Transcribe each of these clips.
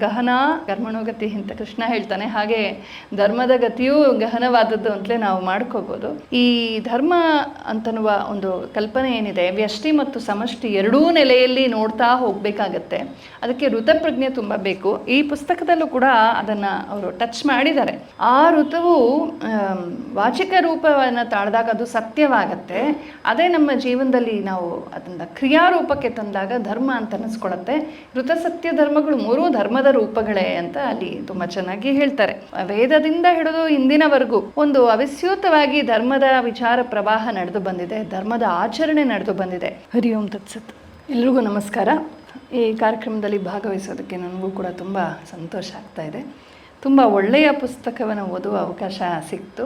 ಗಹನ ಕರ್ಮಣೋಗತಿ ಅಂತ ಕೃಷ್ಣ ಹೇಳ್ತಾನೆ. ಹಾಗೆ ಧರ್ಮದ ಗತಿಯೂ ಗಹನವಾದದ್ದು ಅಂತಲೇ ನಾವು ಮಾಡ್ಕೋಬೋದು. ಈ ಧರ್ಮ ಅಂತನ್ನುವ ಒಂದು ಕಲ್ಪನೆ ಏನಿದೆ, ವ್ಯಷ್ಟಿ ಮತ್ತು ಸಮಷ್ಟಿ ಎರಡೂ ನೆಲೆಯಲ್ಲಿ ನೋಡ್ತಾ ಹೋಗಬೇಕಾಗತ್ತೆ. ಅದಕ್ಕೆ ಋತಪ್ರಜ್ಞೆ ತುಂಬ ಬೇಕು. ಈ ಪುಸ್ತಕದಲ್ಲೂ ಕೂಡ ಅದನ್ನು ಅವರು ಟಚ್ ಮಾಡಿದ್ದಾರೆ. ಆ ಋತುವು ವಾಚಿಕ ರೂಪವನ್ನು ತಾಳಿದಾಗ ಅದು ಸತ್ಯವಾಗತ್ತೆ. ಅದೇ ನಮ್ಮ ಜೀವನದಲ್ಲಿ ನಾವು ಅದನ್ನು ಕ್ರಿಯಾರೂಪಕ್ಕೆ ತಂದಾಗ ಧರ್ಮ ಅಂತ ಅನಿಸ್ಕೊಳತ್ತೆ. ಋತಸತ್ಯ ಧರ್ಮಗಳು ಮೂರೂ ಧರ್ಮದ ರೂಪಗಳೇ ಅಂತ ಅಲ್ಲಿ ತುಂಬ ಚೆನ್ನಾಗಿ ಹೇಳ್ತಾರೆ. ವೇದದಿಂದ ಹಿಡಿದು ಇಂದಿನವರೆಗೂ ಒಂದು ಅವಿಸ್ಯೂತವಾಗಿ ಧರ್ಮದ ವಿಚಾರ ಪ್ರವಾಹ ನಡೆದು ಬಂದಿದೆ, ಧರ್ಮದ ಆಚರಣೆ ನಡೆದು ಬಂದಿದೆ. ಹರಿ ಓಂ ತತ್ಸತ್. ಎಲ್ರಿಗೂ ನಮಸ್ಕಾರ. ಈ ಕಾರ್ಯಕ್ರಮದಲ್ಲಿ ಭಾಗವಹಿಸೋದಕ್ಕೆ ನನಗೂ ಕೂಡ ತುಂಬ ಸಂತೋಷ ಆಗ್ತಾ ಇದೆ. ತುಂಬ ಒಳ್ಳೆಯ ಪುಸ್ತಕವನ್ನು ಓದುವ ಅವಕಾಶ ಸಿಕ್ತು.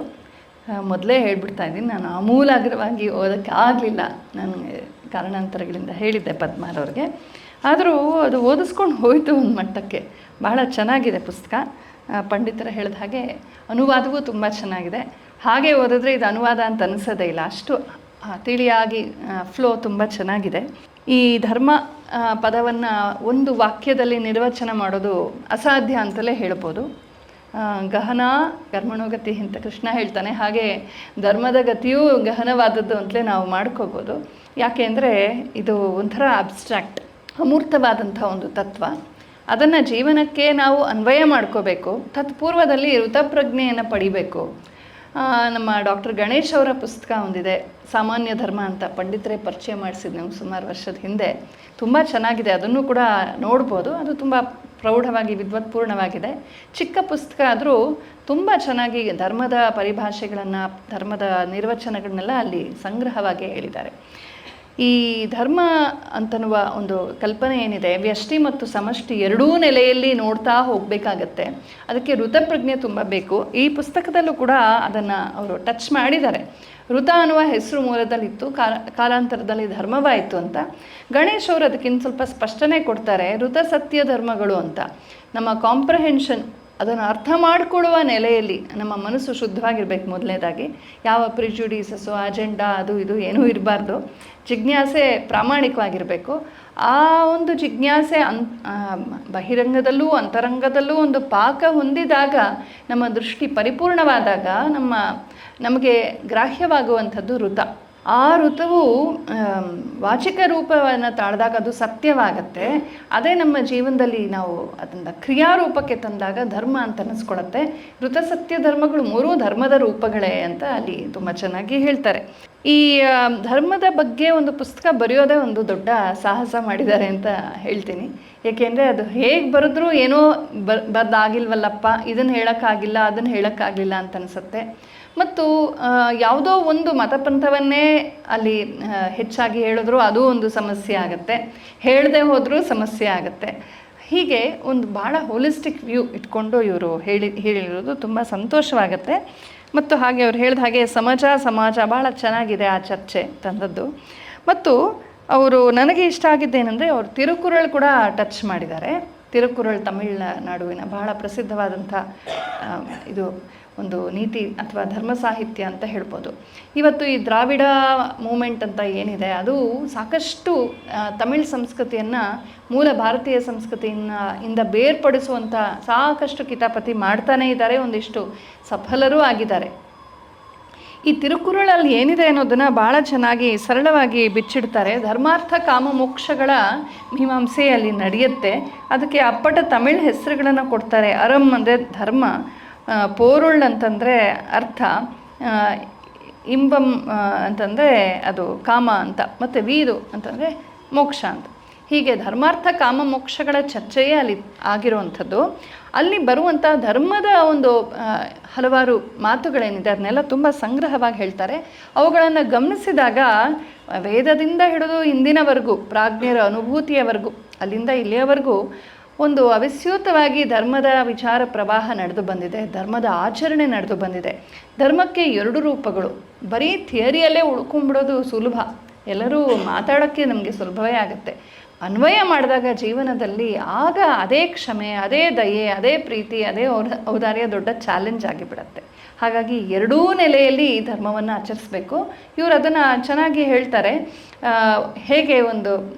ಮೊದಲೇ ಹೇಳ್ಬಿಡ್ತಾ ಇದ್ದೀನಿ, ನಾನು ಆಮೂಲಾಗ್ರವಾಗಿ ಓದೋಕ್ಕೆ ಆಗಲಿಲ್ಲ. ನನಗೆ ಕಾರಣಾಂತರಗಳಿಂದ ಹೇಳಿದ್ದೆ ಪದ್ಮಾರವ್ರಿಗೆ. ಆದರೂ ಅದು ಓದಿಸ್ಕೊಂಡು ಹೋಯಿತು ಒಂದು ಮಟ್ಟಕ್ಕೆ. ಬಹಳ ಚೆನ್ನಾಗಿದೆ ಪುಸ್ತಕ. ಪಂಡಿತರ ಹೇಳಿದ ಹಾಗೆ ಅನುವಾದವೂ ತುಂಬ ಚೆನ್ನಾಗಿದೆ. ಹಾಗೆ ಓದಿದ್ರೆ ಇದು ಅನುವಾದ ಅಂತ ಅನಿಸೋದೇ ಇಲ್ಲ, ಅಷ್ಟು ತಿಳಿಯಾಗಿ ಫ್ಲೋ ತುಂಬ ಚೆನ್ನಾಗಿದೆ. ಈ ಧರ್ಮ ಪದವನ್ನು ಒಂದು ವಾಕ್ಯದಲ್ಲಿ ನಿರ್ವಚನ ಮಾಡೋದು ಅಸಾಧ್ಯ ಅಂತಲೇ ಹೇಳ್ಬೋದು. ಗಹನ ಕರ್ಮಣೋಗತಿ ಅಂತ ಕೃಷ್ಣ ಹೇಳ್ತಾನೆ. ಹಾಗೆ ಧರ್ಮದ ಗತಿಯೂ ಗಹನವಾದದ್ದು ಅಂತಲೇ ನಾವು ಮಾಡ್ಕೋಬೋದು. ಯಾಕೆ ಅಂದರೆ ಇದು ಒಂಥರ ಅಬ್ಸ್ಟ್ರಾಕ್ಟ್, ಅಮೂರ್ತವಾದಂಥ ಒಂದು ತತ್ವ. ಅದನ್ನು ಜೀವನಕ್ಕೆ ನಾವು ಅನ್ವಯ ಮಾಡ್ಕೋಬೇಕು. ತತ್ಪೂರ್ವದಲ್ಲಿ ಋತಪ್ರಜ್ಞೆಯನ್ನು ಪಡಿಬೇಕು. ನಮ್ಮ ಡಾಕ್ಟರ್ ಗಣೇಶ್ ಅವರ ಪುಸ್ತಕ ಒಂದಿದೆ, ಸಾಮಾನ್ಯ ಧರ್ಮ ಅಂತ, ಪಂಡಿತರೇ ಪರಿಚಯ ಮಾಡಿಸಿದ್ದು ನಾವು ಸುಮಾರು ವರ್ಷದ ಹಿಂದೆ. ತುಂಬ ಚೆನ್ನಾಗಿದೆ, ಅದನ್ನು ಕೂಡ ನೋಡ್ಬೋದು. ಅದು ತುಂಬ ಪ್ರೌಢವಾಗಿ ವಿದ್ವತ್ಪೂರ್ಣವಾಗಿದೆ. ಚಿಕ್ಕ ಪುಸ್ತಕ ಆದರೂ ತುಂಬ ಚೆನ್ನಾಗಿ ಧರ್ಮದ ಪರಿಭಾಷೆಗಳನ್ನು, ಧರ್ಮದ ನಿರ್ವಚನಗಳನ್ನೆಲ್ಲ ಅಲ್ಲಿ ಸಂಗ್ರಹವಾಗಿ ಹೇಳಿದ್ದಾರೆ. ಈ ಧರ್ಮ ಅಂತನ್ನುವ ಒಂದು ಕಲ್ಪನೆ ಏನಿದೆ, ವ್ಯಷ್ಟಿ ಮತ್ತು ಸಮಷ್ಟಿ ಎರಡೂ ನೆಲೆಯಲ್ಲಿ ನೋಡ್ತಾ ಹೋಗಬೇಕಾಗತ್ತೆ. ಅದಕ್ಕೆ ಋತಪ್ರಜ್ಞೆ ತುಂಬ ಬೇಕು. ಈ ಪುಸ್ತಕದಲ್ಲೂ ಕೂಡ ಅದನ್ನು ಅವರು ಟಚ್ ಮಾಡಿದ್ದಾರೆ. ಋತ ಅನ್ನುವ ಹೆಸರು ಮೂಲದಲ್ಲಿತ್ತು, ಕಾಲಾಂತರದಲ್ಲಿ ಧರ್ಮವಾಯಿತು ಅಂತ. ಗಣೇಶ್ ಅವರು ಅದಕ್ಕಿಂತ ಸ್ವಲ್ಪ ಸ್ಪಷ್ಟನೆ ಕೊಡ್ತಾರೆ. ಋತ ಸತ್ಯ ಧರ್ಮಗಳು ಅಂತ. ನಮ್ಮ ಕಾಂಪ್ರಹೆನ್ಷನ್, ಅದನ್ನು ಅರ್ಥ ಮಾಡಿಕೊಳ್ಳುವ ನೆಲೆಯಲ್ಲಿ ನಮ್ಮ ಮನಸ್ಸು ಶುದ್ಧವಾಗಿರ್ಬೇಕು. ಮೊದಲನೇದಾಗಿ ಯಾವ ಪ್ರಿಜುಡೀಸಸ್ಸು, ಅಜೆಂಡಾ, ಅದು ಇದು ಏನೂ ಇರಬಾರ್ದು. ಜಿಜ್ಞಾಸೆ ಪ್ರಾಮಾಣಿಕವಾಗಿರಬೇಕು. ಆ ಒಂದು ಜಿಜ್ಞಾಸೆ ಬಹಿರಂಗದಲ್ಲೂ ಅಂತರಂಗದಲ್ಲೂ ಒಂದು ಪಾಕ ಹೊಂದಿದಾಗ, ನಮ್ಮ ದೃಷ್ಟಿ ಪರಿಪೂರ್ಣವಾದಾಗ ನಮಗೆ ಗ್ರಾಹ್ಯವಾಗುವಂಥದ್ದು ಋತ. ಆ ಋತುವು ವಾಚಿಕ ರೂಪವನ್ನು ತಾಳಿದಾಗ ಅದು ಸತ್ಯವಾಗತ್ತೆ. ಅದೇ ನಮ್ಮ ಜೀವನದಲ್ಲಿ ನಾವು ಅದನ್ನು ಕ್ರಿಯಾರೂಪಕ್ಕೆ ತಂದಾಗ ಧರ್ಮ ಅಂತ ಅನಿಸ್ಕೊಳತ್ತೆ. ಋತಸತ್ಯ ಧರ್ಮಗಳು ಮೂರೂ ಧರ್ಮದ ರೂಪಗಳೇ ಅಂತ ಅಲ್ಲಿ ತುಂಬ ಚೆನ್ನಾಗಿ ಹೇಳ್ತಾರೆ. ಈ ಧರ್ಮದ ಬಗ್ಗೆ ಒಂದು ಪುಸ್ತಕ ಬರೆಯೋದೇ ಒಂದು ದೊಡ್ಡ ಸಾಹಸ ಮಾಡಿದ್ದಾರೆ ಅಂತ ಹೇಳ್ತೀನಿ. ಏಕೆಂದರೆ ಅದು ಹೇಗೆ ಬರೆದ್ರೂ ಏನೋ ಬರ್ದಾಗಿಲ್ವಲ್ಲಪ್ಪ, ಇದನ್ನು ಹೇಳೋಕ್ಕಾಗಿಲ್ಲ, ಅದನ್ನು ಹೇಳೋಕ್ಕಾಗಲಿಲ್ಲ ಅಂತ ಅನಿಸುತ್ತೆ. ಮತ್ತು ಯಾವುದೋ ಒಂದು ಮತಪಂಥವನ್ನೇ ಅಲ್ಲಿ ಹೆಚ್ಚಾಗಿ ಹೇಳಿದ್ರು ಅದು ಒಂದು ಸಮಸ್ಯೆ ಆಗುತ್ತೆ, ಹೇಳದೆ ಹೋದರೂ ಸಮಸ್ಯೆ ಆಗುತ್ತೆ. ಹೀಗೆ ಒಂದು ಭಾಳ ಹೋಲಿಸ್ಟಿಕ್ ವ್ಯೂ ಇಟ್ಕೊಂಡು ಇವರು ಹೇಳಿರೋದು ತುಂಬ ಸಂತೋಷವಾಗುತ್ತೆ. ಮತ್ತು ಹಾಗೆ ಅವ್ರು ಹೇಳಿದ ಹಾಗೆ ಸಮಾಜ ಭಾಳ ಚೆನ್ನಾಗಿದೆ ಆ ಚರ್ಚೆ ತಂದದ್ದು. ಮತ್ತು ಅವರು ನನಗೆ ಇಷ್ಟ ಆಗಿದ್ದೇನೆಂದರೆ, ಅವರು ತಿರುಕುರಳ್ ಕೂಡ ಟಚ್ ಮಾಡಿದ್ದಾರೆ. ತಿರುಕುರಳ್ ತಮಿಳುನಾಡುವಿನ ಬಹಳ ಪ್ರಸಿದ್ಧವಾದಂಥ ಇದು ಒಂದು ನೀತಿ ಅಥವಾ ಧರ್ಮ ಸಾಹಿತ್ಯ ಅಂತ ಹೇಳ್ಬೋದು. ಇವತ್ತು ಈ ದ್ರಾವಿಡ ಮೂಮೆಂಟ್ ಅಂತ ಏನಿದೆ, ಅದು ಸಾಕಷ್ಟು ತಮಿಳ್ ಸಂಸ್ಕೃತಿಯನ್ನು ಮೂಲ ಭಾರತೀಯ ಸಂಸ್ಕೃತಿಯಿಂದ ಬೇರ್ಪಡಿಸುವಂಥ ಸಾಕಷ್ಟು ಕಿತಾಪತಿ ಮಾಡ್ತಾನೇ ಇದ್ದಾರೆ. ಒಂದಿಷ್ಟು ಸಫಲರೂ ಆಗಿದ್ದಾರೆ. ಈ ತಿರುಕುರಳಲ್ಲಿ ಏನಿದೆ ಅನ್ನೋದನ್ನು ಭಾಳ ಚೆನ್ನಾಗಿ ಸರಳವಾಗಿ ಬಿಚ್ಚಿಡ್ತಾರೆ. ಧರ್ಮಾರ್ಥ ಕಾಮ ಮೋಕ್ಷಗಳ ಮೀಮಾಂಸೆ ಅಲ್ಲಿ ನಡೆಯುತ್ತೆ. ಅದಕ್ಕೆ ಅಪ್ಪಟ ತಮಿಳ್ ಹೆಸರುಗಳನ್ನು ಕೊಡ್ತಾರೆ. ಅರಂ ಅಂದರೆ ಧರ್ಮ, ಪೋರುಳ್ ಅಂತಂದರೆ ಅರ್ಥ, ಇಂಬಂ ಅಂತಂದರೆ ಅದು ಕಾಮ ಅಂತ, ಮತ್ತು ವೀದು ಅಂತಂದರೆ ಮೋಕ್ಷ ಅಂತ. ಹೀಗೆ ಧರ್ಮಾರ್ಥ ಕಾಮ ಮೋಕ್ಷಗಳ ಚರ್ಚೆಯೇ ಅಲ್ಲಿ ಆಗಿರುವಂಥದ್ದು. ಅಲ್ಲಿ ಬರುವಂಥ ಧರ್ಮದ ಒಂದು ಹಲವಾರು ಮಾತುಗಳೇನಿದೆ ಅದನ್ನೆಲ್ಲ ತುಂಬ ಸಂಗ್ರಹವಾಗಿ ಹೇಳ್ತಾರೆ. ಅವುಗಳನ್ನು ಗಮನಿಸಿದಾಗ ವೇದದಿಂದ ಹಿಡಿದು ಇಂದಿನವರೆಗೂ, ಪ್ರಾಜ್ಞರ ಅನುಭೂತಿಯವರೆಗೂ, ಅಲ್ಲಿಂದ ಇಲ್ಲಿಯವರೆಗೂ ಒಂದು ಅವಿಸ್ಯೂತವಾಗಿ ಧರ್ಮದ ವಿಚಾರ ಪ್ರವಾಹ ನಡೆದು ಬಂದಿದೆ, ಧರ್ಮದ ಆಚರಣೆ ನಡೆದು ಬಂದಿದೆ. ಧರ್ಮಕ್ಕೆ ಎರಡು ರೂಪಗಳು. ಬರೀ ಥಿಯರಿಯಲ್ಲೇ ಉಳ್ಕೊಂಡ್ಬಿಡೋದು ಸುಲಭ, ಎಲ್ಲರೂ ಮಾತಾಡೋಕ್ಕೆ ನಮಗೆ ಸುಲಭವೇ ಆಗುತ್ತೆ. ಅನ್ವಯ ಮಾಡಿದಾಗ ಜೀವನದಲ್ಲಿ ಆಗ ಅದೇ ಕ್ಷಮೆ, ಅದೇ ದಯೆ, ಅದೇ ಪ್ರೀತಿ, ಅದೇ ಔದಾರ್ಯ ದೊಡ್ಡ ಚಾಲೆಂಜ್ ಆಗಿಬಿಡತ್ತೆ. ಹಾಗಾಗಿ ಎರಡೂ ನೆಲೆಯಲ್ಲಿ ಈ ಧರ್ಮವನ್ನು ಆಚರಿಸಬೇಕು. ಇವರು ಅದನ್ನು ಚೆನ್ನಾಗಿ ಹೇಳ್ತಾರೆ. ಹೇಗೆ ಒಂದು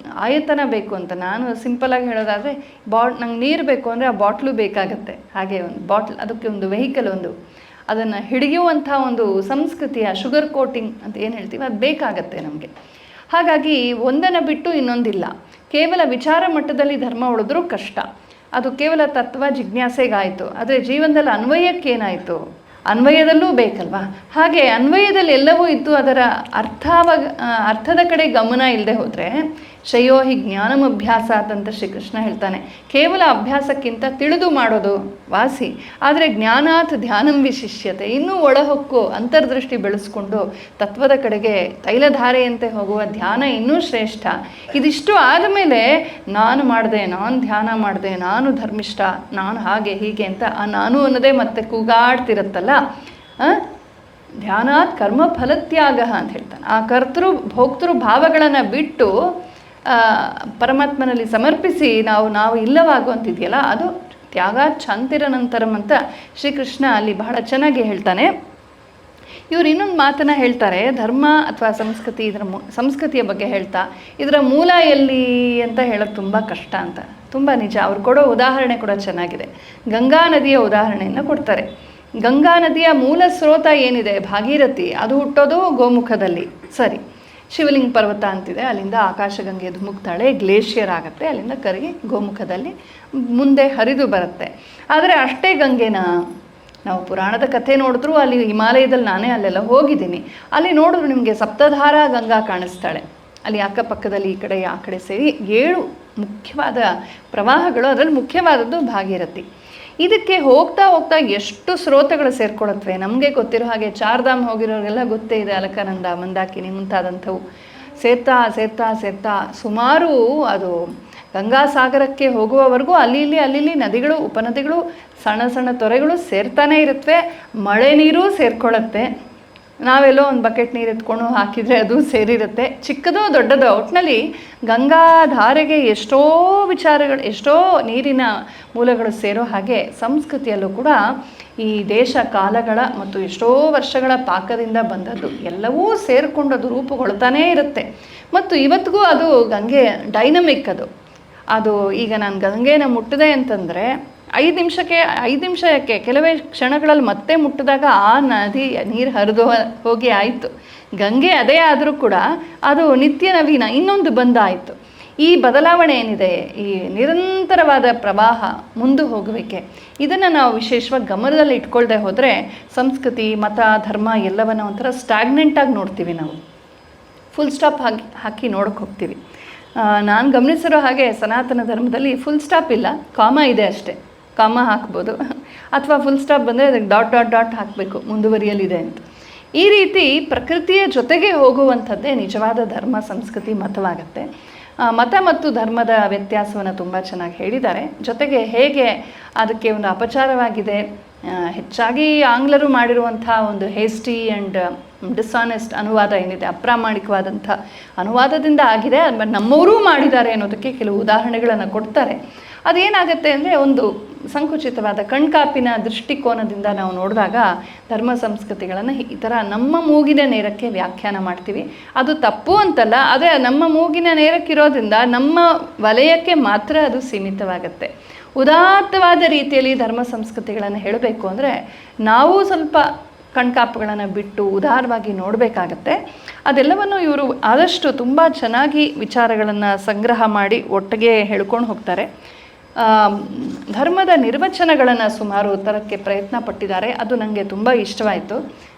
ಆಯತನ ಬೇಕು ಅಂತ. ನಾನು ಸಿಂಪಲಾಗಿ ಹೇಳೋದಾದರೆ ನಂಗೆ ನೀರು ಬೇಕು ಅಂದರೆ ಆ ಬಾಟ್ಲು ಬೇಕಾಗತ್ತೆ. ಹಾಗೆ ಒಂದು ಬಾಟ್ಲ್, ಅದಕ್ಕೆ ಒಂದು ವೆಹಿಕಲ್, ಅದನ್ನು ಹಿಡಿಯುವಂಥ ಒಂದು ಸಂಸ್ಕೃತಿಯ ಶುಗರ್ ಕೋಟಿಂಗ್ ಅಂತ ಏನು ಹೇಳ್ತೀವಿ ಅದು ಬೇಕಾಗತ್ತೆ ನಮಗೆ. ಹಾಗಾಗಿ ಒಂದನ್ನು ಬಿಟ್ಟು ಇನ್ನೊಂದಿಲ್ಲ. ಕೇವಲ ವಿಚಾರ ಮಟ್ಟದಲ್ಲಿ ಧರ್ಮ ಉಳಿದ್ರೂ ಕಷ್ಟ. ಅದು ಕೇವಲ ತತ್ವ ಜಿಜ್ಞಾಸೆಗಾಯಿತು. ಆದರೆ ಜೀವನದಲ್ಲಿ ಅನ್ವಯಕ್ಕೇನಾಯಿತು? ಅನ್ವಯದಲ್ಲೂ ಬೇಕಲ್ವಾ? ಹಾಗೆ ಅನ್ವಯದಲ್ಲಿ ಎಲ್ಲವೂ ಇದ್ದು ಅದರ ಅರ್ಥದ ಕಡೆ ಗಮನ ಇಲ್ಲದೆ ಹೋದರೆ ಶ್ರೇಯೋ ಹಿ ಜ್ಞಾನಂ ಅಭ್ಯಾಸಾತ್ ಅಂತ ಶ್ರೀಕೃಷ್ಣ ಹೇಳ್ತಾನೆ. ಕೇವಲ ಅಭ್ಯಾಸಕ್ಕಿಂತ ತಿಳಿದು ಮಾಡೋದು ವಾಸಿ. ಆದರೆ ಜ್ಞಾನಾತ್ ಧ್ಯಾನಂ ವಿಶಿಷ್ಯತೆ, ಇನ್ನೂ ಒಳಹೊಕ್ಕು ಅಂತರ್ದೃಷ್ಟಿ ಬೆಳೆಸ್ಕೊಂಡು ತತ್ವದ ಕಡೆಗೆ ತೈಲಧಾರೆಯಂತೆ ಹೋಗುವ ಧ್ಯಾನ ಇನ್ನೂ ಶ್ರೇಷ್ಠ. ಇದಿಷ್ಟು ಆದಮೇಲೆ ನಾನು ಮಾಡಿದೆ, ನಾನು ಧ್ಯಾನ ಮಾಡಿದೆ, ನಾನು ಧರ್ಮಿಷ್ಠ, ನಾನು ಹಾಗೆ ಹೀಗೆ ಅಂತ ಆ ನಾನು ಅನ್ನೋದೇ ಮತ್ತೆ ಕೂಗಾಡ್ತಿರುತ್ತಲ್ಲ. ಧ್ಯಾನಾತ್ ಕರ್ಮ ಫಲತ್ಯಾಗ ಅಂತ ಹೇಳ್ತಾನೆ. ಆ ಭೋಕ್ತೃ ಭಾವಗಳನ್ನು ಬಿಟ್ಟು ಪರಮಾತ್ಮನಲ್ಲಿ ಸಮರ್ಪಿಸಿ ನಾವು ಇಲ್ಲವಾಗುವಂತಿದೆಯಲ್ಲ, ಅದು ತ್ಯಾಗ ಚಾಂತಿರ ನಂತರಂ ಅಂತ ಶ್ರೀಕೃಷ್ಣ ಅಲ್ಲಿ ಬಹಳ ಚೆನ್ನಾಗಿ ಹೇಳ್ತಾನೆ. ಇವರು ಇನ್ನೊಂದು ಮಾತನ್ನು ಹೇಳ್ತಾರೆ, ಧರ್ಮ ಅಥವಾ ಸಂಸ್ಕೃತಿ, ಸಂಸ್ಕೃತಿಯ ಬಗ್ಗೆ ಹೇಳ್ತಾ ಇದರ ಮೂಲ ಎಲ್ಲಿ ಅಂತ ಹೇಳೋದು ತುಂಬ ಕಷ್ಟ ಅಂತ. ತುಂಬ ನಿಜ. ಅವ್ರು ಕೊಡೋ ಉದಾಹರಣೆ ಕೂಡ ಚೆನ್ನಾಗಿದೆ. ಗಂಗಾ ನದಿಯ ಉದಾಹರಣೆಯನ್ನು ಕೊಡ್ತಾರೆ. ಗಂಗಾ ನದಿಯ ಮೂಲ ಸ್ರೋತ ಏನಿದೆ, ಭಾಗೀರಥಿ, ಅದು ಹುಟ್ಟೋದು ಗೋಮುಖದಲ್ಲಿ. ಸರಿ, ಶಿವಲಿಂಗ ಪರ್ವತ ಅಂತಿದೆ, ಅಲ್ಲಿಂದ ಆಕಾಶಗಂಗೆ ಧುಮುಕ್ತಾಳೆ, ಗ್ಲೇಷಿಯರ್ ಆಗುತ್ತೆ, ಅಲ್ಲಿಂದ ಕರಗಿ ಗೋಮುಖದಲ್ಲಿ ಮುಂದೆ ಹರಿದು ಬರುತ್ತೆ. ಆದರೆ ಅಷ್ಟೇ ಗಂಗೆನ ನಾವು ಪುರಾಣದ ಕಥೆ ನೋಡಿದ್ರೂ, ಅಲ್ಲಿ ಹಿಮಾಲಯದಲ್ಲಿ ನಾನೇ ಅಲ್ಲೆಲ್ಲ ಹೋಗಿದ್ದೀನಿ, ಅಲ್ಲಿ ನೋಡಿದ್ರು ನಿಮಗೆ ಸಪ್ತಧಾರ ಗಂಗಾ ಕಾಣಿಸ್ತಾಳೆ. ಅಲ್ಲಿ ಅಕ್ಕಪಕ್ಕದಲ್ಲಿ ಈ ಕಡೆ ಆ ಕಡೆ ಸೇರಿ 7 ಮುಖ್ಯವಾದ ಪ್ರವಾಹಗಳು, ಅದರಲ್ಲಿ ಮುಖ್ಯವಾದದ್ದು ಭಾಗೀರಥಿ. ಇದಕ್ಕೆ ಹೋಗ್ತಾ ಹೋಗ್ತಾ ಎಷ್ಟು ಸ್ರೋತಗಳು ಸೇರ್ಕೊಳ್ಳುತ್ತವೆ. ನಮಗೆ ಗೊತ್ತಿರೋ ಹಾಗೆ ಚಾರ್ಧಾಮ್ ಹೋಗಿರೋರಿಗೆಲ್ಲ ಗೊತ್ತೇ ಇದೆ, ಅಲಕಾನಂದ, ಮಂದಾಕಿನಿ ಮುಂತಾದಂಥವು ಸೇರ್ತಾ ಸೇರ್ತಾ ಸೇರ್ತಾ ಸುಮಾರು ಅದು ಗಂಗಾಸಾಗರಕ್ಕೆ ಹೋಗುವವರೆಗೂ ಅಲ್ಲಿ ನದಿಗಳು, ಉಪನದಿಗಳು, ಸಣ್ಣ ಸಣ್ಣ ತೊರೆಗಳು ಸೇರ್ತಾನೆ ಇರುತ್ತವೆ. ಮಳೆ ನೀರು ಸೇರ್ಕೊಳ್ಳುತ್ತೆ. ನಾವೆಲ್ಲೋ ಒಂದು ಬಕೆಟ್ ನೀರು ಎತ್ಕೊಂಡು ಹಾಕಿದರೆ ಅದು ಸೇರಿರುತ್ತೆ. ಚಿಕ್ಕದೋ ದೊಡ್ಡದೋ, ಒಟ್ಟಿನಲ್ಲಿ ಗಂಗಾಧಾರೆಗೆ ಎಷ್ಟೋ ವಿಚಾರಗಳು, ಎಷ್ಟೋ ನೀರಿನ ಮೂಲಗಳು ಸೇರೋ ಹಾಗೆ ಸಂಸ್ಕೃತಿಯಲ್ಲೂ ಕೂಡ ಈ ದೇಶ ಕಾಲಗಳ ಮತ್ತು ಎಷ್ಟೋ ವರ್ಷಗಳ ಪಾಕದಿಂದ ಬಂದದ್ದು ಎಲ್ಲವೂ ಸೇರಿಕೊಂಡು ಅದು ರೂಪುಗೊಳ್ತಾನೇ ಇರುತ್ತೆ. ಮತ್ತು ಇವತ್ತಿಗೂ ಅದು ಗಂಗೆ ಡೈನಮಿಕ್. ಅದು ಈಗ ನಾನು ಗಂಗೆನ ಮುಟ್ಟಿದೆ ಅಂತಂದರೆ 5 ನಿಮಿಷಕ್ಕೆ ಕೆಲವೇ ಕ್ಷಣಗಳಲ್ಲಿ ಮತ್ತೆ ಮುಟ್ಟಿದಾಗ ಆ ನದಿ ನೀರು ಹರಿದು ಹೋಗಿ ಆಯಿತು. ಗಂಗೆ ಅದೇ ಆದರೂ ಕೂಡ ಅದು ನಿತ್ಯ ನವೀನ, ಇನ್ನೊಂದು ಬಂದ ಆಯಿತು. ಈ ಬದಲಾವಣೆ ಏನಿದೆ, ಈ ನಿರಂತರವಾದ ಪ್ರವಾಹ, ಮುಂದೆ ಹೋಗುವಿಕೆ, ಇದನ್ನು ನಾವು ವಿಶೇಷವಾಗಿ ಗಮನದಲ್ಲಿ ಇಟ್ಕೊಳ್ದೆ ಹೋದರೆ ಸಂಸ್ಕೃತಿ, ಮತ, ಧರ್ಮ ಎಲ್ಲವನ್ನ ಒಂಥರ ಸ್ಟ್ಯಾಗ್ನೆಂಟಾಗಿ ನೋಡ್ತೀವಿ. ನಾವು ಫುಲ್ ಸ್ಟಾಪ್ ಹಾಕಿ ನೋಡೋಕೆ ಹೋಗ್ತೀವಿ. ನಾನು ಗಮನಿಸಿರೋ ಹಾಗೆ ಸನಾತನ ಧರ್ಮದಲ್ಲಿ ಫುಲ್ ಸ್ಟಾಪ್ ಇಲ್ಲ, ಕಾಮ ಇದೆ ಅಷ್ಟೇ. ಕಾಮ ಹಾಕ್ಬೋದು, ಅಥವಾ ಫುಲ್ ಸ್ಟಾಪ್ ಬಂದರೆ ಅದಕ್ಕೆ ಡಾಟ್ ಹಾಕಬೇಕು, ಮುಂದುವರಿಯಲಿದೆ ಅಂತ. ಈ ರೀತಿ ಪ್ರಕೃತಿಯ ಜೊತೆಗೆ ಹೋಗುವಂಥದ್ದೇ ನಿಜವಾದ ಧರ್ಮ, ಸಂಸ್ಕೃತಿ, ಮತವಾಗುತ್ತೆ. ಮತ ಮತ್ತು ಧರ್ಮದ ವ್ಯತ್ಯಾಸವನ್ನು ತುಂಬ ಚೆನ್ನಾಗಿ ಹೇಳಿದ್ದಾರೆ. ಜೊತೆಗೆ ಹೇಗೆ ಅದಕ್ಕೆ ಒಂದು ಅಪಚಾರವಾಗಿದೆ, ಹೆಚ್ಚಾಗಿ ಆಂಗ್ಲರು ಮಾಡಿರುವಂಥ ಒಂದು ಹೇಸ್ಟಿ ಆ್ಯಂಡ್ ಡಿಸಾನೆಸ್ಟ್ ಅನುವಾದ ಏನಿದೆ, ಅಪ್ರಾಮಾಣಿಕವಾದಂಥ ಅನುವಾದದಿಂದ ಆಗಿದೆ, ನಮ್ಮವರೂ ಮಾಡಿದ್ದಾರೆ ಅನ್ನೋದಕ್ಕೆ ಕೆಲವು ಉದಾಹರಣೆಗಳನ್ನು ಕೊಡ್ತಾರೆ. ಅದೇನಾಗುತ್ತೆ ಅಂದರೆ, ಒಂದು ಸಂಕುಚಿತವಾದ ಕಣ್ಕಾಪಿನ ದೃಷ್ಟಿಕೋನದಿಂದ ನಾವು ನೋಡಿದಾಗ ಧರ್ಮ ಸಂಸ್ಕೃತಿಗಳನ್ನು ಈ ಥರ ನಮ್ಮ ಮೂಗಿನ ನೇರಕ್ಕೆ ವ್ಯಾಖ್ಯಾನ ಮಾಡ್ತೀವಿ. ಅದು ತಪ್ಪು ಅಂತಲ್ಲ, ಆದರೆ ನಮ್ಮ ಮೂಗಿನ ನೇರಕ್ಕಿರೋದ್ರಿಂದ ನಮ್ಮ ವಲಯಕ್ಕೆ ಮಾತ್ರ ಅದು ಸೀಮಿತವಾಗುತ್ತೆ. ಉದಾತ್ತವಾದ ರೀತಿಯಲ್ಲಿ ಧರ್ಮ ಸಂಸ್ಕೃತಿಗಳನ್ನು ಹೇಳಬೇಕು ಅಂದರೆ ನಾವು ಸ್ವಲ್ಪ ಕಣ್ಕಾಪುಗಳನ್ನು ಬಿಟ್ಟು ಉದಾರವಾಗಿ ನೋಡಬೇಕಾಗತ್ತೆ. ಅದೆಲ್ಲವನ್ನು ಇವರು ಆದಷ್ಟು ತುಂಬ ಚೆನ್ನಾಗಿ ವಿಚಾರಗಳನ್ನು ಸಂಗ್ರಹ ಮಾಡಿ ಒಟ್ಟಿಗೆ ಹೇಳ್ಕೊಂಡು ಹೋಗ್ತಾರೆ. ಧರ್ಮದ ನಿರ್ವಚನಗಳನ್ನು ಸುಮಾರು ತರಕ್ಕೆ ಪ್ರಯತ್ನ ಪಟ್ಟಿದ್ದಾರೆ. ಅದು ನನಗೆ ತುಂಬ ಇಷ್ಟವಾಯಿತು.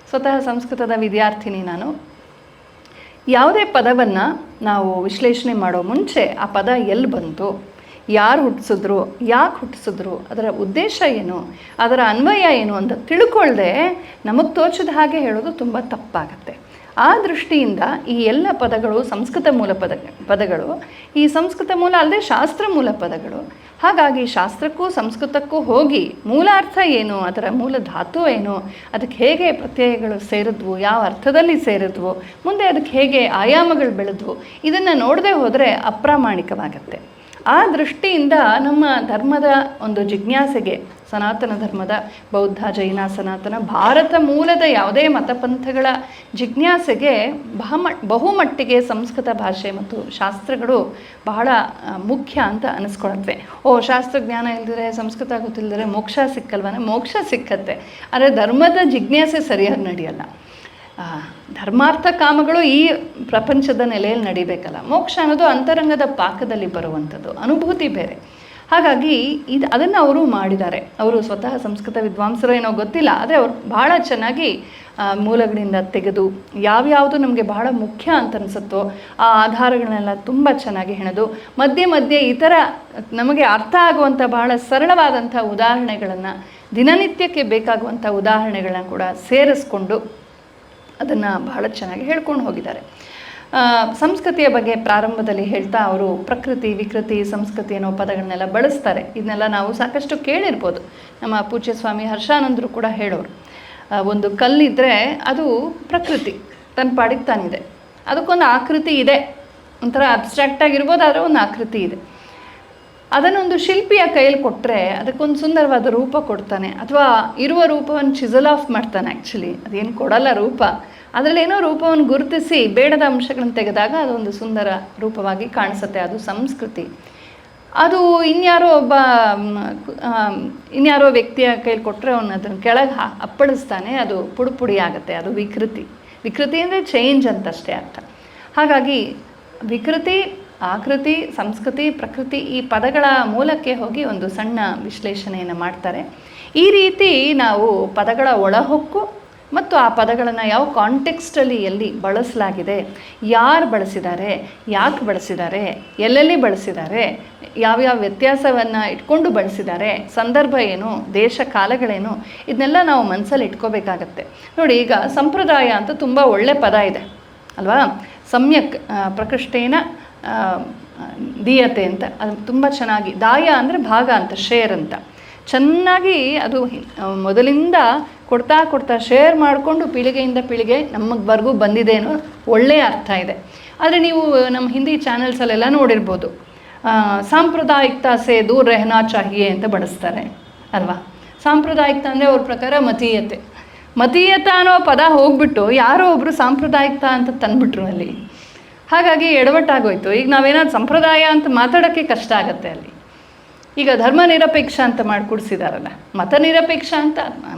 ಸ್ವತಃ ಸಂಸ್ಕೃತದ ವಿದ್ಯಾರ್ಥಿನಿ ನಾನು. ಯಾವುದೇ ಪದವನ್ನು ನಾವು ವಿಶ್ಲೇಷಣೆ ಮಾಡೋ ಮುಂಚೆ ಆ ಪದ ಎಲ್ಲಿ ಬಂತು, ಯಾರು ಹುಟ್ಟಿಸಿದ್ರು, ಯಾಕೆ ಹುಟ್ಟಿಸಿದ್ರು, ಅದರ ಉದ್ದೇಶ ಏನು, ಅದರ ಅನ್ವಯ ಏನು ಅಂತ ತಿಳ್ಕೊಳ್ಳದೆ ನಮಗೆ ತೋಚಿದ ಹಾಗೆ ಹೇಳೋದು ತುಂಬ ತಪ್ಪಾಗತ್ತೆ. ಆ ದೃಷ್ಟಿಯಿಂದ ಈ ಎಲ್ಲ ಪದಗಳು ಸಂಸ್ಕೃತ ಮೂಲ ಪದಗಳು, ಈ ಸಂಸ್ಕೃತ ಮೂಲ ಅಲ್ಲದೆ ಶಾಸ್ತ್ರ ಮೂಲ ಪದಗಳು. ಹಾಗಾಗಿ ಶಾಸ್ತ್ರಕ್ಕೂ ಸಂಸ್ಕೃತಕ್ಕೂ ಹೋಗಿ ಮೂಲಾರ್ಥ ಏನು, ಅದರ ಮೂಲ ಧಾತು ಏನು, ಅದಕ್ಕೆ ಹೇಗೆ ಪ್ರತ್ಯಯಗಳು ಸೇರಿದ್ವು, ಯಾವ ಅರ್ಥದಲ್ಲಿ ಸೇರಿದ್ವು, ಮುಂದೆ ಅದಕ್ಕೆ ಹೇಗೆ ಆಯಾಮಗಳು ಬೆಳೆದ್ವು, ಇದನ್ನು ನೋಡದೆ ಹೋದರೆ ಅಪ್ರಾಮಾಣಿಕವಾಗತ್ತೆ. ಆ ದೃಷ್ಟಿಯಿಂದ ನಮ್ಮ ಧರ್ಮದ ಒಂದು ಜಿಜ್ಞಾಸೆಗೆ, ಸನಾತನ ಧರ್ಮದ ಬೌದ್ಧ, ಜೈನ, ಸನಾತನ ಭಾರತ ಮೂಲದ ಯಾವುದೇ ಮತಪಂಥಗಳ ಜಿಜ್ಞಾಸೆಗೆ ಬಹುಮಟ್ಟಿಗೆ ಸಂಸ್ಕೃತ ಭಾಷೆ ಮತ್ತು ಶಾಸ್ತ್ರಗಳು ಬಹಳ ಮುಖ್ಯ ಅಂತ ಅನಿಸ್ಕೊಳತ್ವೆ. ಶಾಸ್ತ್ರಜ್ಞಾನ ಇಲ್ದಿರೆ, ಸಂಸ್ಕೃತ ಗೊತ್ತಿಲ್ಲದ್ರೆ ಮೋಕ್ಷ ಸಿಕ್ಕಲ್ವನ? ಮೋಕ್ಷ ಸಿಕ್ಕತ್ತೆ, ಆದರೆ ಧರ್ಮದ ಜಿಜ್ಞಾಸೆ ಸರಿಯಾಗಿ ನಡೆಯಲ್ಲ. ಧರ್ಮಾರ್ಥ ಕಾಮಗಳು ಈ ಪ್ರಪಂಚದ ನೆಲೆಯಲ್ಲಿ ನಡಿಬೇಕಲ್ಲ. ಮೋಕ್ಷ ಅನ್ನೋದು ಅಂತರಂಗದ ಪಾಕದಲ್ಲಿ ಬರುವಂಥದ್ದು, ಅನುಭೂತಿ ಬೇರೆ. ಹಾಗಾಗಿ ಅದನ್ನು ಅವರು ಮಾಡಿದ್ದಾರೆ. ಅವರು ಸ್ವತಃ ಸಂಸ್ಕೃತ ವಿದ್ವಾಂಸರು ಏನೋ ಗೊತ್ತಿಲ್ಲ, ಆದರೆ ಅವರು ಭಾಳ ಚೆನ್ನಾಗಿ ಮೂಲಗಳಿಂದ ತೆಗೆದು ಯಾವ್ಯಾವುದು ನಮಗೆ ಬಹಳ ಮುಖ್ಯ ಅಂತ ಅನಿಸುತ್ತೋ ಆ ಆಧಾರಗಳನ್ನೆಲ್ಲ ತುಂಬ ಚೆನ್ನಾಗಿ ಹೆಣೆದು ಮಧ್ಯೆ ಮಧ್ಯೆ ಇತರ ನಮಗೆ ಅರ್ಥ ಆಗುವಂಥ ಬಹಳ ಸರಳವಾದಂಥ ಉದಾಹರಣೆಗಳನ್ನು, ದಿನನಿತ್ಯಕ್ಕೆ ಬೇಕಾಗುವಂಥ ಉದಾಹರಣೆಗಳನ್ನ ಕೂಡ ಸೇರಿಸ್ಕೊಂಡು ಅದನ್ನು ಬಹಳ ಚೆನ್ನಾಗಿ ಹೇಳ್ಕೊಂಡು ಹೋಗಿದ್ದಾರೆ. ಸಂಸ್ಕೃತಿಯ ಬಗ್ಗೆ ಪ್ರಾರಂಭದಲ್ಲಿ ಹೇಳ್ತಾ ಅವರು ಪ್ರಕೃತಿ, ವಿಕೃತಿ, ಸಂಸ್ಕೃತಿ ಅನ್ನೋ ಪದಗಳನ್ನೆಲ್ಲ ಬಳಸ್ತಾರೆ. ಇದನ್ನೆಲ್ಲ ನಾವು ಸಾಕಷ್ಟು ಕೇಳಿರ್ಬೋದು. ನಮ್ಮ ಪೂಜ್ಯ ಸ್ವಾಮಿ ಹರ್ಷಾನಂದರು ಕೂಡ ಹೇಳೋರು, ಒಂದು ಕಲ್ಲಿದ್ದರೆ ಅದು ಪ್ರಕೃತಿ, ತನ್ನ ಪಾಡಿಗೆ ತಾನಿದೆ, ಅದಕ್ಕೊಂದು ಆಕೃತಿ ಇದೆ, ಒಂಥರ ಅಬ್ಸ್ಟ್ರಾಕ್ಟಾಗಿರ್ಬೋದು, ಆದರೆ ಒಂದು ಆಕೃತಿ ಇದೆ. ಅದನ್ನೊಂದು ಶಿಲ್ಪಿಯ ಕೈಯಲ್ಲಿ ಕೊಟ್ಟರೆ ಅದಕ್ಕೊಂದು ಸುಂದರವಾದ ರೂಪ ಕೊಡ್ತಾನೆ, ಅಥವಾ ಇರುವ ರೂಪವನ್ನು ಚಿಸಲ್ ಆಫ್ ಮಾಡ್ತಾನೆ. ಆ್ಯಕ್ಚುಲಿ ಅದೇನು ಕೊಡಲ್ಲ ರೂಪ, ಅದರಲ್ಲೇನೋ ರೂಪವನ್ನು ಗುರುತಿಸಿ ಬೇಡದ ಅಂಶಗಳನ್ನು ತೆಗೆದಾಗ ಅದೊಂದು ಸುಂದರ ರೂಪವಾಗಿ ಕಾಣಿಸುತ್ತೆ. ಅದು ಸಂಸ್ಕೃತಿ. ಅದು ಇನ್ಯಾರೋ ವ್ಯಕ್ತಿಯ ಕೈಲಿ ಕೊಟ್ಟರೆ ಅವನು ಅದನ್ನು ಕೆಳಗೆ ಅಪ್ಪಳಿಸ್ತಾನೆ, ಅದು ಪುಡಿ ಪುಡಿ ಆಗುತ್ತೆ, ಅದು ವಿಕೃತಿ. ವಿಕೃತಿ ಅಂದರೆ ಚೇಂಜ್ ಅಂತಷ್ಟೇ ಅರ್ಥ. ಹಾಗಾಗಿ ವಿಕೃತಿ, ಆಕೃತಿ, ಸಂಸ್ಕೃತಿ, ಪ್ರಕೃತಿ ಈ ಪದಗಳ ಮೂಲಕ್ಕೆ ಹೋಗಿ ಒಂದು ಸಣ್ಣ ವಿಶ್ಲೇಷಣೆಯನ್ನು ಮಾಡ್ತಾರೆ. ಈ ರೀತಿ ನಾವು ಪದಗಳ ಒಳಹೊಕ್ಕು ಮತ್ತು ಆ ಪದಗಳನ್ನು ಯಾವ ಕಾಂಟೆಕ್ಸ್ಟಲ್ಲಿ ಎಲ್ಲಿ ಬಳಸಲಾಗಿದೆ, ಯಾರು ಬಳಸಿದ್ದಾರೆ, ಯಾಕೆ ಬಳಸಿದ್ದಾರೆ, ಎಲ್ಲೆಲ್ಲಿ ಬಳಸಿದ್ದಾರೆ, ಯಾವ್ಯಾವ ವ್ಯತ್ಯಾಸವನ್ನು ಇಟ್ಕೊಂಡು ಬಳಸಿದ್ದಾರೆ, ಸಂದರ್ಭ ಏನು, ದೇಶ ಕಾಲಗಳೇನು, ಇದನ್ನೆಲ್ಲ ನಾವು ಮನಸ್ಸಲ್ಲಿ ಇಟ್ಕೋಬೇಕಾಗತ್ತೆ. ನೋಡಿ, ಈಗ ಸಂಪ್ರದಾಯ ಅಂತ ತುಂಬ ಒಳ್ಳೆ ಪದ ಇದೆ ಅಲ್ವಾ? ಸಮ್ಯಕ್ ಪ್ರಕೃಷ್ಟೇನ ದೀಯತೆ ಅಂತ, ಅದು ತುಂಬ ಚೆನ್ನಾಗಿ, ದಾಯ ಅಂದರೆ ಭಾಗ ಅಂತ, ಶೇರ್ ಅಂತ ಚೆನ್ನಾಗಿ ಅದು ಮೊದಲಿಂದ ಕೊಡ್ತಾ ಕೊಡ್ತಾ ಶೇರ್ ಮಾಡಿಕೊಂಡು ಪೀಳಿಗೆಯಿಂದ ಪೀಳಿಗೆ ನಮಗ್ವರೆಗೂ ಬಂದಿದೆ ಅನ್ನೋ ಒಳ್ಳೆಯ ಅರ್ಥ ಇದೆ. ಆದರೆ ನೀವು ನಮ್ಮ ಹಿಂದಿ ಚಾನೆಲ್ಸಲ್ಲೆಲ್ಲ ನೋಡಿರ್ಬೋದು, ಸಾಂಪ್ರದಾಯಿಕತಾ ಸೇ ದೂರ ರೆಹನಾ ಚಾಹಿಯೆ ಅಂತ ಬಳಸ್ತಾರೆ ಅಲ್ವಾ? ಸಾಂಪ್ರದಾಯಿಕತಾ ಅಂದರೆ ಅವ್ರ ಪ್ರಕಾರ ಮತೀಯತೆ. ಮತೀಯತ ಅನ್ನೋ ಪದ ಹೋಗ್ಬಿಟ್ಟು ಯಾರೋ ಒಬ್ಬರು ಸಾಂಪ್ರದಾಯಿಕತಾ ಅಂತ ತಂದುಬಿಟ್ರು ಅಲ್ಲಿ. ಹಾಗಾಗಿ ಎಡವಟ್ಟಾಗೋಯ್ತು. ಈಗ ನಾವೇನಾದ್ರು ಸಂಪ್ರದಾಯ ಅಂತ ಮಾತಾಡೋಕ್ಕೆ ಕಷ್ಟ ಆಗುತ್ತೆ ಅಲ್ಲಿ. ಈಗ ಧರ್ಮ ನಿರಪೇಕ್ಷ ಅಂತ ಮಾಡಿಕೊಡ್ಸಿದಾರಲ್ಲ, ಮತ ನಿರಪೇಕ್ಷ ಅಂತ,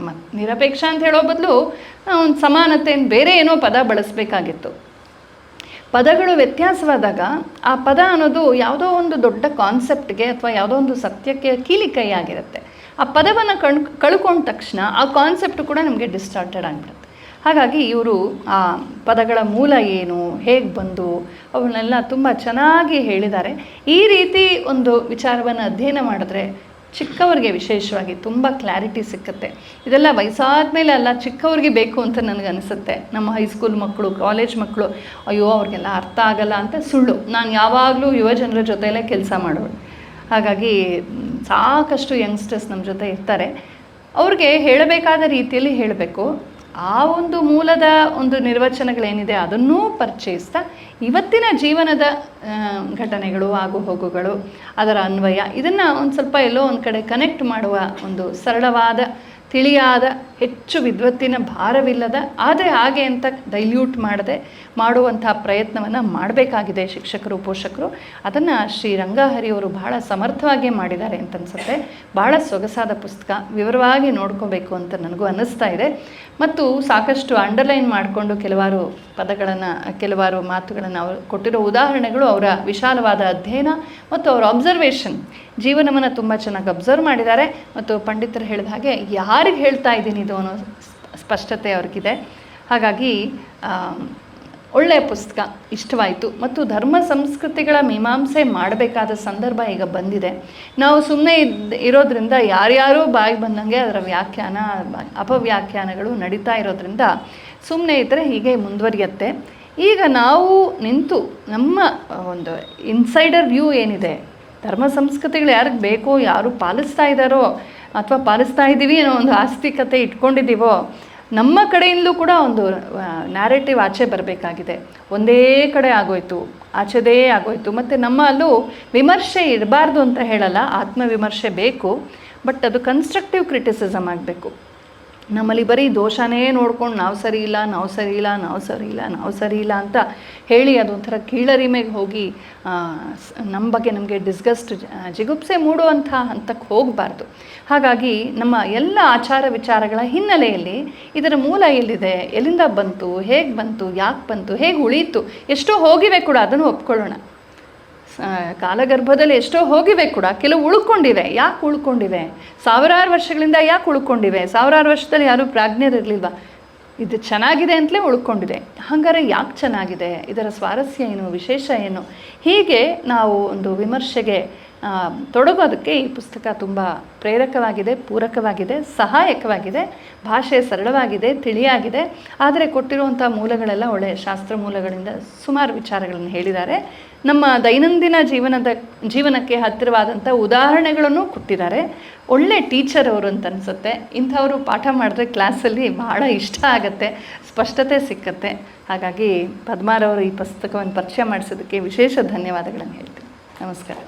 ನಿರಪೇಕ್ಷ ಅಂತ ಹೇಳೋ ಬದಲು ಒಂದು ಸಮಾನತೆ ಬೇರೆ ಏನೋ ಪದ ಬಳಸಬೇಕಾಗಿತ್ತು. ಪದಗಳು ವ್ಯತ್ಯಾಸವಾದಾಗ ಆ ಪದ ಅನ್ನೋದು ಯಾವುದೋ ಒಂದು ದೊಡ್ಡ ಕಾನ್ಸೆಪ್ಟ್ಗೆ ಅಥವಾ ಯಾವುದೋ ಒಂದು ಸತ್ಯಕ್ಕೆ ಕೀಲಿಕೈ ಆಗಿರುತ್ತೆ. ಆ ಪದವನ್ನು ಕಳ್ಕೊಂಡ ತಕ್ಷಣ ಆ ಕಾನ್ಸೆಪ್ಟ್ ಕೂಡ ನಮಗೆ ಡಿಸ್ಟಾರ್ಟೆಡ್ ಆಗಿಬಿಡುತ್ತೆ. ಹಾಗಾಗಿ ಇವರು ಆ ಪದಗಳ ಮೂಲ ಏನು, ಹೇಗೆ ಬಂದು ಅವನ್ನೆಲ್ಲ ತುಂಬ ಚೆನ್ನಾಗಿ ಹೇಳಿದ್ದಾರೆ. ಈ ರೀತಿ ಒಂದು ವಿಚಾರವನ್ನು ಅಧ್ಯಯನ ಮಾಡಿದ್ರೆ ಚಿಕ್ಕವರಿಗೆ ವಿಶೇಷವಾಗಿ ತುಂಬ ಕ್ಲಾರಿಟಿ ಸಿಕ್ಕುತ್ತೆ. ಇದೆಲ್ಲ ವಯಸ್ಸಾದ ಮೇಲೆ ಅಲ್ಲ, ಚಿಕ್ಕವ್ರಿಗೆ ಬೇಕು ಅಂತ ನನಗನ್ನಿಸುತ್ತೆ. ನಮ್ಮ ಹೈಸ್ಕೂಲ್ ಮಕ್ಕಳು, ಕಾಲೇಜ್ ಮಕ್ಕಳು, ಅಯ್ಯೋ ಅವ್ರಿಗೆಲ್ಲ ಅರ್ಥ ಆಗಲ್ಲ ಅಂತ ಸುಳ್ಳು. ನಾನು ಯಾವಾಗಲೂ ಯುವ ಜನರ ಜೊತೆಯಲ್ಲೇ ಕೆಲಸ ಮಾಡೋಳು. ಹಾಗಾಗಿ ಸಾಕಷ್ಟು ಯಂಗ್ಸ್ಟರ್ಸ್ ನಮ್ಮ ಜೊತೆ ಇರ್ತಾರೆ. ಅವ್ರಿಗೆ ಹೇಳಬೇಕಾದ ರೀತಿಯಲ್ಲಿ ಹೇಳಬೇಕು. ಆ ಒಂದು ಮೂಲದ ಒಂದು ನಿರ್ವಚನಗಳೇನಿದೆ ಅದನ್ನೂ ಪರಿಚಯಿಸ್ತಾ ಇವತ್ತಿನ ಜೀವನದ ಘಟನೆಗಳು, ಆಗು ಹೋಗುಗಳು, ಅದರ ಅನ್ವಯ, ಇದನ್ನು ಒಂದು ಸ್ವಲ್ಪ ಎಲ್ಲೋ ಒಂದು ಕಡೆ ಕನೆಕ್ಟ್ ಮಾಡುವ ಒಂದು ಸರಳವಾದ, ತಿಳಿಯಾದ, ಹೆಚ್ಚು ವಿದ್ವತ್ತಿನ ಭಾರವಿಲ್ಲದ, ಆದರೆ ಹಾಗೆ ಅಂತ ಡೈಲ್ಯೂಟ್ ಮಾಡದೆ ಮಾಡುವಂಥ ಪ್ರಯತ್ನವನ್ನು ಮಾಡಬೇಕಾಗಿದೆ ಶಿಕ್ಷಕರು, ಪೋಷಕರು. ಅದನ್ನು ಶ್ರೀ ರಂಗಹರಿಯವರು ಬಹಳ ಸಮರ್ಥವಾಗಿ ಮಾಡಿದ್ದಾರೆ ಅಂತ ಅನಿಸುತ್ತೆ. ಭಾಳ ಸೊಗಸಾದ ಪುಸ್ತಕ, ವಿವರವಾಗಿ ನೋಡ್ಕೋಬೇಕು ಅಂತ ನನಗೂ ಅನ್ನಿಸ್ತಾ ಇದೆ. ಮತ್ತು ಸಾಕಷ್ಟು ಅಂಡರ್ಲೈನ್ ಮಾಡಿಕೊಂಡು ಕೆಲವಾರು ಪದಗಳನ್ನು, ಕೆಲವಾರು ಮಾತುಗಳನ್ನು ಅವರು ಕೊಟ್ಟಿರೋ ಉದಾಹರಣೆಗಳು, ಅವರ ವಿಶಾಲವಾದ ಅಧ್ಯಯನ ಮತ್ತು ಅವರ ಅಬ್ಸರ್ವೇಷನ್, ಜೀವನವನ್ನು ತುಂಬ ಚೆನ್ನಾಗಿ ಅಬ್ಸರ್ವ್ ಮಾಡಿದ್ದಾರೆ. ಮತ್ತು ಪಂಡಿತರು ಹೇಳಿದ ಹಾಗೆ ಯಾರಿಗೆ ಹೇಳ್ತಾ ಇದ್ದೀನಿ ಇದು ಅನ್ನೋ ಸ್ಪಷ್ಟತೆ ಅವ್ರಿಗಿದೆ. ಹಾಗಾಗಿ ಒಳ್ಳೆಯ ಪುಸ್ತಕ, ಇಷ್ಟವಾಯಿತು. ಮತ್ತು ಧರ್ಮ ಸಂಸ್ಕೃತಿಗಳ ಮೀಮಾಂಸೆ ಮಾಡಬೇಕಾದ ಸಂದರ್ಭ ಈಗ ಬಂದಿದೆ. ನಾವು ಸುಮ್ಮನೆ ಇರೋದ್ರಿಂದ ಯಾರ್ಯಾರೋ ಬಾಯಿಗೆ ಬಂದಂಗೆ ಅದರ ವ್ಯಾಖ್ಯಾನ, ಅಪವ್ಯಾಖ್ಯಾನಗಳು ನಡೀತಾ ಇರೋದ್ರಿಂದ ಸುಮ್ಮನೆ ಇದ್ದರೆ ಹೀಗೆ ಮುಂದುವರಿಯುತ್ತೆ. ಈಗ ನಾವು ನಿಂತು ನಮ್ಮ ಒಂದು ಇನ್ಸೈಡರ್ ವ್ಯೂ ಏನಿದೆ, ಧರ್ಮ ಸಂಸ್ಕೃತಿಗಳು ಯಾರಿಗೆ ಬೇಕೋ, ಯಾರು ಪಾಲಿಸ್ತಾ ಇದ್ದಾರೋ ಅಥವಾ ಪಾಲಿಸ್ತಾ ಇದ್ದೀವಿ ಅನ್ನೋ ಒಂದು ಆಸ್ತಿಕತೆ ಇಟ್ಕೊಂಡಿದ್ದೀವೋ ನಮ್ಮ ಕಡೆಯಿಂದಲೂ ಕೂಡ ಒಂದು ನ್ಯಾರೇಟಿವ್ ಆಚೆ ಬರಬೇಕಾಗಿದೆ. ಒಂದೇ ಕಡೆ ಆಗೋಯ್ತು, ಆಚೆದೇ ಆಗೋಯ್ತು. ಮತ್ತು ನಮ್ಮಲ್ಲೂ ವಿಮರ್ಶೆ ಇರಬಾರ್ದು ಅಂತ ಹೇಳಲ್ಲ, ಆತ್ಮವಿಮರ್ಶೆ ಬೇಕು, ಬಟ್ ಅದು ಕನ್ಸ್ಟ್ರಕ್ಟಿವ್ ಕ್ರಿಟಿಸಿಸಮ್ ಆಗಬೇಕು. ನಮ್ಮಲ್ಲಿ ಬರೀ ದೋಷನೇ ನೋಡ್ಕೊಂಡು ನಾವು ಸರಿ ಇಲ್ಲ, ನಾವು ಸರಿ ಇಲ್ಲ, ನಾವು ಸರಿ ಇಲ್ಲ, ನಾವು ಸರಿ ಇಲ್ಲ ಅಂತ ಹೇಳಿ ಅದೊಂಥರ ಕೀಳರಿಮೆಗೆ ಹೋಗಿ ನಮ್ಮ ಬಗ್ಗೆ ನಮಗೆ ಡಿಸ್ಗಸ್ಟ್, ಜಿಗುಪ್ಸೆ ಮೂಡುವಂಥ ಹಂತಕ್ಕೆ ಹೋಗಬಾರ್ದು. ಹಾಗಾಗಿ ನಮ್ಮ ಎಲ್ಲ ಆಚಾರ ವಿಚಾರಗಳ ಹಿನ್ನೆಲೆಯಲ್ಲಿ ಇದರ ಮೂಲ ಎಲ್ಲಿದೆ, ಎಲ್ಲಿಂದ ಬಂತು, ಹೇಗೆ ಬಂತು, ಯಾಕೆ ಬಂತು, ಹೇಗೆ ಉಳೀತು, ಎಷ್ಟೋ ಹೋಗಿವೆ ಕೂಡ, ಅದನ್ನು ಒಪ್ಕೊಳ್ಳೋಣ. ಕಾಲಗರ್ಭದಲ್ಲಿ ಎಷ್ಟೋ ಹೋಗಿವೆ ಕೂಡ, ಕೆಲವು ಉಳ್ಕೊಂಡಿವೆ. ಯಾಕೆ ಉಳ್ಕೊಂಡಿವೆ? ಸಾವಿರಾರು ವರ್ಷಗಳಿಂದ ಯಾಕೆ ಉಳ್ಕೊಂಡಿವೆ? ಸಾವಿರಾರು ವರ್ಷದಲ್ಲಿ ಯಾರೂ ಪ್ರಾಜ್ಞರಿರಲಿಲ್ವಾ? ಇದು ಚೆನ್ನಾಗಿದೆ ಅಂತಲೇ ಉಳ್ಕೊಂಡಿದೆ. ಹಾಗಾದರೆ ಯಾಕೆ ಚೆನ್ನಾಗಿದೆ, ಇದರ ಸ್ವಾರಸ್ಯ ಏನು, ವಿಶೇಷ ಏನು? ಹೀಗೆ ನಾವು ಒಂದು ವಿಮರ್ಶೆಗೆ ತೊಡಗೋದಕ್ಕೆ ಈ ಪುಸ್ತಕ ತುಂಬ ಪ್ರೇರಕವಾಗಿದೆ, ಪೂರಕವಾಗಿದೆ, ಸಹಾಯಕವಾಗಿದೆ. ಭಾಷೆ ಸರಳವಾಗಿದೆ, ತಿಳಿಯಾಗಿದೆ. ಆದರೆ ಕೊಟ್ಟಿರುವಂಥ ಮೂಲಗಳೆಲ್ಲ ಒಳ್ಳೆಯ ಶಾಸ್ತ್ರ ಮೂಲಗಳಿಂದ ಸುಮಾರು ವಿಚಾರಗಳನ್ನು ಹೇಳಿದ್ದಾರೆ. ನಮ್ಮ ದೈನಂದಿನ ಜೀವನಕ್ಕೆ ಹತ್ತಿರವಾದಂಥ ಉದಾಹರಣೆಗಳನ್ನು ಕೊಟ್ಟಿದ್ದಾರೆ. ಒಳ್ಳೆ ಟೀಚರ್ ಅವರು ಅಂತ ಅನಿಸುತ್ತೆ. ಇಂಥವರು ಪಾಠ ಮಾಡಿದ್ರೆ ಕ್ಲಾಸಲ್ಲಿ ಬಹಳ ಇಷ್ಟ ಆಗುತ್ತೆ, ಸ್ಪಷ್ಟತೆ ಸಿಕ್ಕತ್ತೆ. ಹಾಗಾಗಿ ಪದ್ಮಾರವರು ಈ ಪುಸ್ತಕವನ್ನು ಪರಿಚಯ ಮಾಡಿಸೋದಕ್ಕೆ ವಿಶೇಷ ಧನ್ಯವಾದಗಳನ್ನು ಹೇಳ್ತೀನಿ. ನಮಸ್ಕಾರ.